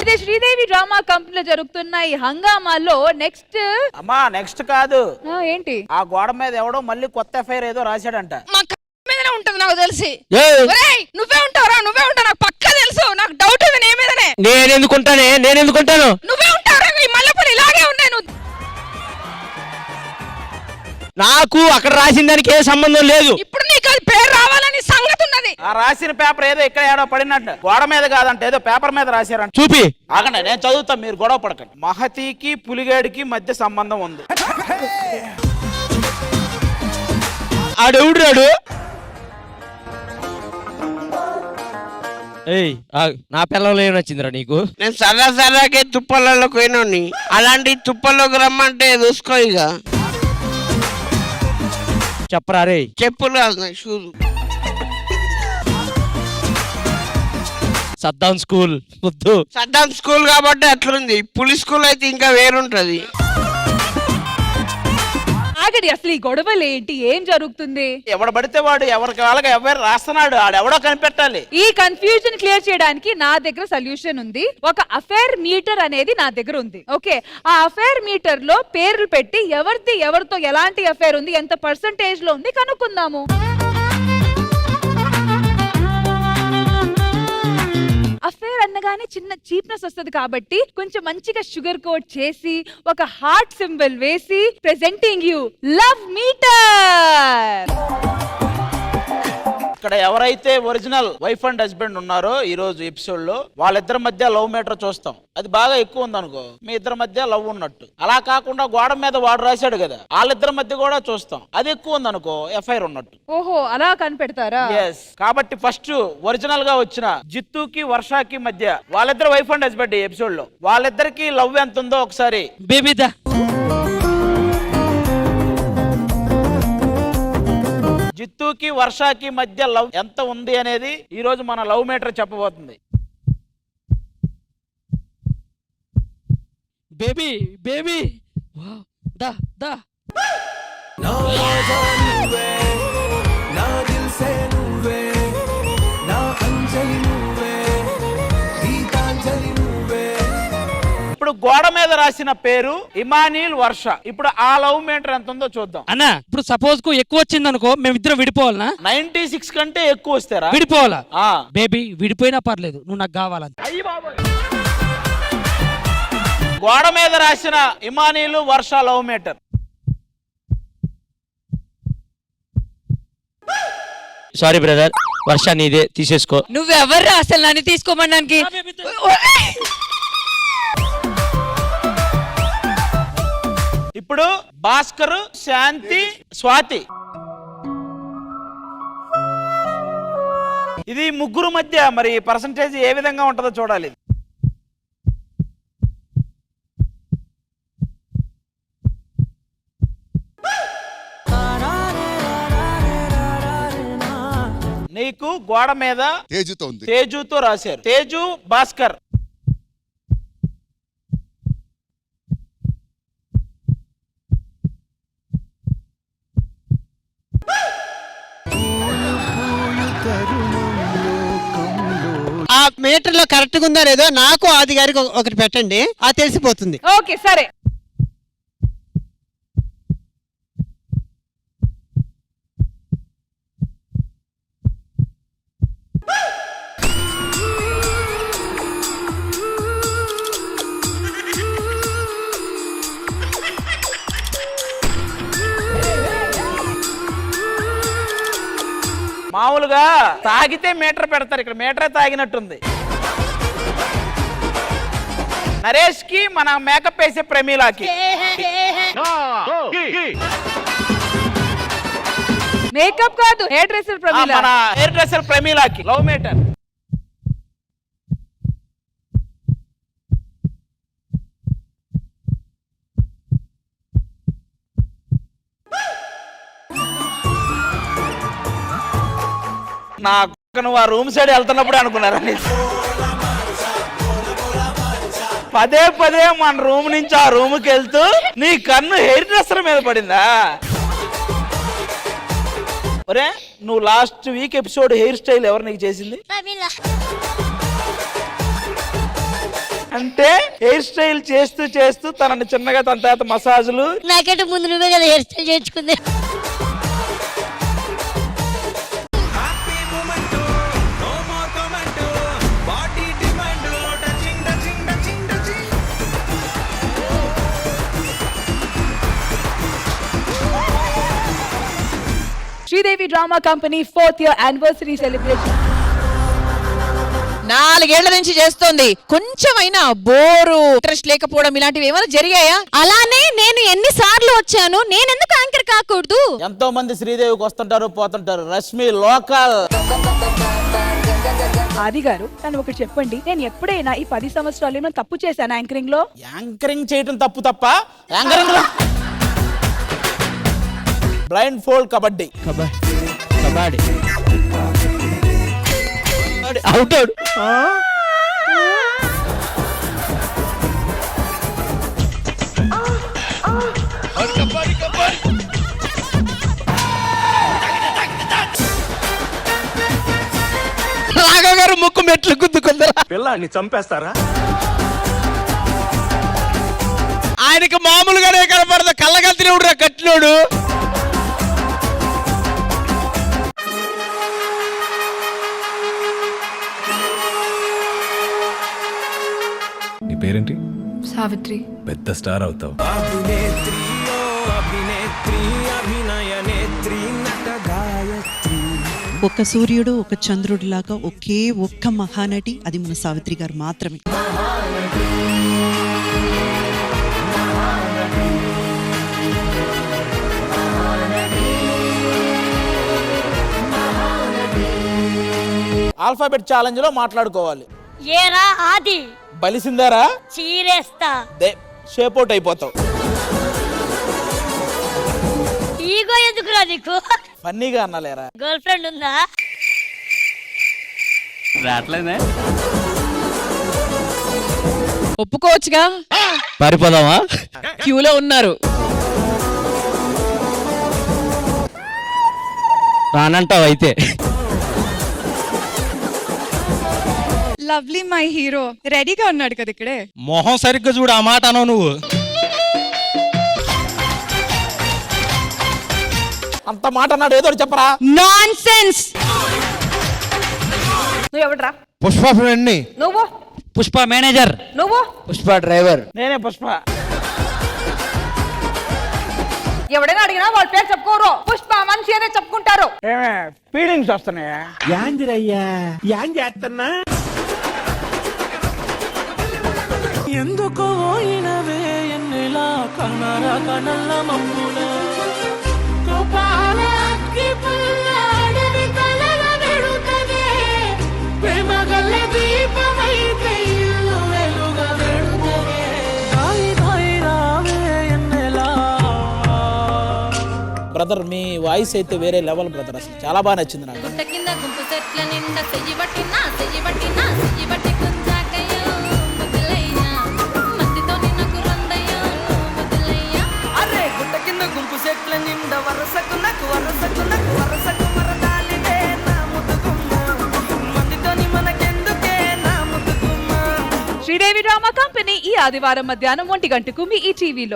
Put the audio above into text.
అయితే శ్రీదేవి డ్రామా కంపెనీలో జరుగుతున్న ఈ హంగామాలో నెక్స్ట్ అమ్మా నెక్స్ట్ కాదు ఏంటి ఆ గోడ మీద ఎవడో మళ్ళీ కొత్త ఎఫ్ఐఆర్ ఏదో రాశాడంట. మా మీదనే ఉంటది నాకు తెలిసి. నువ్వే ఉంటావురా, నువ్వే ఉంటావు, నాకు పక్కా తెలుసు. నాకు డౌట్ ఉంది నీ మీదనే. నేను ఎందుకుంటాను నువ్వే ఉంటావురా, ఈ మల్లెపూలు ఇలాగే ఉన్నాయి. నువ్వు నాకు అక్కడ రాసిన దానికి ఏ సంబంధం లేదు. ఇప్పుడు నీకు అది పేరు రావాలని సంగతి ఉన్నది. ఆ రాసిన పేపర్ ఏదో ఇక్కడ ఏడో పడినట్టు గోడ మీద కాదంట, ఏదో పేపర్ మీద రాశారంట. చూపి ఆగండి, నేను చదువుతా, మీరు గొడవ పడకండి. మహతికి పులిగేడికి మధ్య సంబంధం ఉంది. ఆడెవడు రాడు? ఏయ్ నా పిల్లలు ఏం నచ్చిందిరా నీకు? నేను సరదాకే తుప్పల్లోకి పోయినోని, అలాంటి తుప్పల్లోకి రమ్మంటే చూసుకో. ఇక చెప్పరా రే. చెప్పులు కాదు నాకు షూలు. సద్దాం స్కూల్ వద్దు. సద్దాం స్కూల్ కాబట్టి అట్లుంది. పులి స్కూల్ అయితే ఇంకా వేరుంటది. ఆగడి, అసలు ఈ గొడవలు ఏంటి? ఏం జరుగుతుంది? ఎవడు పడితే వాడు ఎవరికి వాళ్ళకి ఎవరు రాస్తున్నాడు, ఆడెవడో కనిపెట్టాలి. ఈ కన్ఫ్యూజన్ క్లియర్ చేయడానికి నా దగ్గర సొల్యూషన్ ఉంది. ఒక అఫైర్ మీటర్ అనేది నా దగ్గర ఉంది. ఓకే, ఆ అఫైర్ మీటర్ లో పేర్లు పెట్టి ఎవరిది ఎవరితో ఎలాంటి అఫైర్ ఉంది, ఎంత పర్సంటేజ్ లో ఉంది కనుక్కుందాము. అఫైర్ అన్నగానే చిన్న చీప్నెస్ వస్తుంది కాబట్టి కొంచెం మంచిగా షుగర్ కోట్ చేసి ఒక హార్ట్ సింబల్ వేసి ప్రెజెంటింగ్ యూ లవ్ మీటర్. ఇక్కడ ఎవరైతే ఒరిజినల్ వైఫ్ అండ్ హస్బెండ్ ఉన్నారో ఈ రోజు ఎపిసోడ్ లో వాళ్ళిద్దరి మధ్య లవ్ మీటర్ చూస్తాం. అది బాగా ఎక్కువ ఉంది అనుకో, మీ ఇద్దరి మధ్య లవ్ ఉన్నట్టు. అలా కాకుండా గోడ మీద వాడు రాశాడు కదా, వాళ్ళిద్దరి మధ్య కూడా చూస్తాం. అది ఎక్కువ ఉంది అనుకో, ఎఫ్ఐఆర్ ఉన్నట్టు. ఓహో, అలా కనిపెడతారా? ఎస్. కాబట్టి ఫస్ట్ ఒరిజినల్ గా వచ్చిన జిత్తుకి వర్షకి మధ్య వాళ్ళిద్దరు వైఫ్ అండ్ హస్బెండ్ ఎపిసోడ్ లో వాళ్ళిద్దరికి లవ్ ఎంత ఉందో ఒకసారి బేబీదా. జిత్తుకి వర్షకి మధ్య లవ్ ఎంత ఉంది అనేది ఈ రోజు మన లవ్ మీటర్ చెప్పబోతుంది. బేబీ బేబీ దా దా. ఇప్పుడు గోడ మీద రాసిన పేరు ఇమానీల్ వర్ష. ఇప్పుడు ఆ లవ్ మీటర్ ఎంత ఉందో చూద్దాం. అన్నా ఇప్పుడు సపోజ్ కు ఎక్కువ వచ్చింది అనుకో, మేమిద్దరం విడిపోవాలనా? 96 కంటే ఎక్కువ వస్తారా? విడిపోవాలా? బేబీ విడిపోయినా పర్లేదు, నువ్వు నాకు కావాలని. గోడ మీద రాసిన ఇమానీలు వర్ష లవ్ మీటర్. సారీ బ్రదర్, వర్ష నీదే, తీసేసుకో. నువ్వెవర్రా అసలు నన్ను తీసుకోమడానికి? ఇప్పుడు భాస్కర్, శాంతి, స్వాతి, ఇది ముగ్గురు మధ్య మరి పర్సంటేజ్ ఏ విధంగా ఉంటుందో చూడాలి. నీకు గోడ మీద తేజుతో రాశారు. తేజు, భాస్కర్. ఆ మీటర్ లో కరెక్ట్ గా ఉందా లేదో నాకు ఆది గారికి ఒకటి పెట్టండి, అది తెలిసిపోతుంది. ఓకే సరే. మామూలుగా తాగితే మీటర్ పెడతారు, ఇక్కడ మీటరే తాగినట్టుంది. నరేష్ కి మన మేకప్ వేసే ప్రమీలాకి. మేకప్ కాదు, హెయిర్ డ్రెస్సర్ ప్రమీల. మన హెయిర్ డ్రెస్సర్ ప్రమీలాకి లవ్ మీటర్. నా నువ్వు ఆ రూమ్ సైడ్ వెళ్తున్నప్పుడు అనుకున్నారా? పదే పదే మన రూమ్ నుంచి ఆ రూమ్కి వెళ్తూ నీ కన్ను హెయిర్ డ్రెస్సర్ మీద పడిందా? ఒరే, నువ్వు last week episode hair style ఎవరు నీకు చేసింది? అంటే హెయిర్ స్టైల్ చేస్తూ చేస్తూ తనని చిన్నగా తన తర్వాత మసాజులు. నాకంటే ముందు నువ్వే కదా హెయిర్ స్టైల్ చేయించుకుంది. Sridevi drama company 4th year anniversary celebration. 4 ఏళ్ల నుంచి చేస్తోంది. కొంచెమైనా బోరు ఇంట్రెస్ట్ లేకపోవడం ఇలాంటివి ఏమైనా జరిగాయా? అలానే నేను ఎన్నిసార్లు వచ్చాను, నేను ఎందుకు యాంకర్ కాకూడదు? ఎంతో మంది శ్రీదేవికి వస్తుంటారు పోతుంటారు. రష్మి లోకల్. ఆది గారు తను ఒకటి చెప్పండి, నేను ఎప్పుడైనా ఈ 10 సంవత్సరాలు ఏమైనా తప్పు చేశాను యాంకరింగ్ లో? యాంకరింగ్ చేయటం తప్పు తప్ప యాంకరింగ్ లో blind fold kabaddi. Kabaddi out out. Raghav ముక్కు మెట్లు గుద్దుకుందరా. పిల్లాన్ని చంపేస్తారా? ఆయనకి మామూలుగానే కనపడదు, కళ్ళగత్తినోడు కట్టినోడు. నీ పేరేంటి? సావిత్రి. పెద్ద స్టార్ అవుతావు. ఒక సూర్యుడు ఒక చంద్రుడు లాగా ఒకే ఒక్క మహానటి, అది మన సావిత్రి గారు మాత్రమే. ఆల్ఫాబెట్ ఛాలెంజ్ లో మాట్లాడుకోవాలి. ఏరా ఆది, బలిసిందారా చీరేస్తా. షేప్ అవుట్ అయిపోతావు. ఈగో ఎందుకురా నీకు? ఫన్నీగా అన్నలేరా. గర్ల్ ఫ్రెండ్ ఉందా? ఒప్పుకోవచ్చుగా. పారిపోదామా? క్యూలో ఉన్నారు. రానంటావు అయితే. లవ్లీ మై హీరో రెడీగా ఉన్నాడు కదా ఇక్కడే. మొహం సరిగ్గా చూడు, ఆ మాట అనవు నువ్వు. అంత మాట అన్నాడు, ఏదో ఒకటి చెప్పరా. Non sense. నువ్వు ఎవడ్రా? పుష్ప ఫ్రెండ్. నువ్వు? పుష్ప మేనేజర్. నువ్వు? పుష్ప డ్రైవర్. నేనే పుష్ప. ఎవడైనా అడిగినా వాళ్ళ పేరు చెప్పుకోరు, పుష్ప మనిషి అనే చెప్పుకుంటారు. ఏమే ఫీలింగ్స్ వస్తున్నాయా? యాందిరయ్యా యాం చేస్తున్నా? ఎందుకో పోయినవే ఎన్నెలా కన్నర కనల్ల మమ్ముల బ్రదర్ మీ వాయిస్ అయితే వేరే లెవెల్ బ్రదర్, అసలు చాలా బాగా నచ్చింది నాకు. గుట్ట కింద గుంపు చెట్ల నిండా చెయ్యి పట్టినా చెయ్యి పట్టి గుంజాకయ్యో ముద్దులయ్యా, మత్తితో నిన్నకు రందయ్యో ముద్దులయ్యా. అరే గుట్ట కింద గుంపు చెట్ల నిండా వరసకు మరదాలిదే నా ముద్దుగుమ్మ, మందితోని మనకెందుకే నా ముద్దుగుమ్మ. శ్రీదేవి డ్రామా కంపెనీ ఈ ఆదివారం మధ్యాహ్నం 1 గంటకు మీ ఈ టీవీలో.